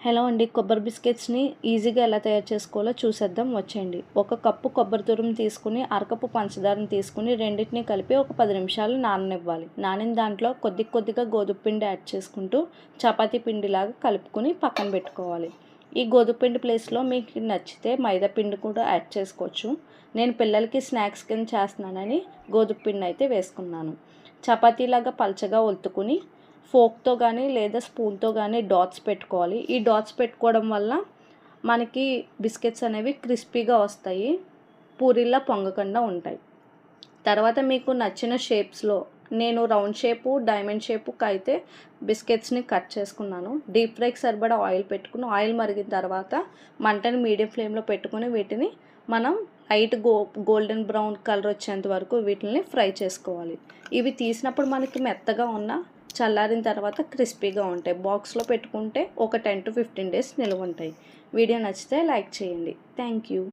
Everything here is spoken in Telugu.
హలో అండి, కొబ్బరి బిస్కెట్స్ని ఈజీగా ఎలా తయారు చేసుకోవాలో చూసేద్దాం వచ్చేయండి. ఒక కప్పు కొబ్బరి తురుము తీసుకుని అరకప్పు పంచదారని తీసుకుని రెండింటిని కలిపి ఒక 10 నిమిషాలు నాననివ్వాలి. నానిన దాంట్లో కొద్దిగా గోధుమ పిండి యాడ్ చేసుకుంటూ చపాతీ పిండిలాగా కలుపుకొని పక్కన పెట్టుకోవాలి. ఈ గోధుమ పిండి ప్లేస్లో మీకు నచ్చితే మైదా పిండి కూడా యాడ్ చేసుకోవచ్చు. నేను పిల్లలకి స్నాక్స్ కింద చేస్తున్నానని గోధుమ పిండి అయితే వేసుకున్నాను. చపాతీలాగా పల్చగా ఒత్తుకుని ఫోక్తో కానీ లేదా స్పూన్తో కానీ డాట్స్ పెట్టుకోవాలి. ఈ డాట్స్ పెట్టుకోవడం వల్ల మనకి బిస్కెట్స్ అనేవి క్రిస్పీగా వస్తాయి, పూరీలా పొంగకుండా ఉంటాయి. తర్వాత మీకు నచ్చిన షేప్స్లో నేను రౌండ్ షేపు, డైమండ్ షేపుకి అయితే బిస్కెట్స్ని కట్ చేసుకున్నాను. డీప్ ఫ్రైకి సరిపడా ఆయిల్ పెట్టుకుని ఆయిల్ మరిగిన తర్వాత మంటని మీడియం ఫ్లేమ్లో పెట్టుకుని వీటిని మనం లైట్ గోల్డెన్ బ్రౌన్ కలర్ వచ్చేంత వరకు వీటిని ఫ్రై చేసుకోవాలి. ఇవి తీసినప్పుడు మనకి మెత్తగా ఉన్న చల్లారిన తర్వాత క్రిస్పీగా ఉంటాయి. బాక్స్లో పెట్టుకుంటే ఒక 10 to 15 days నిల్వ ఉంటాయి. వీడియో నచ్చితే లైక్ చేయండి. Thank you.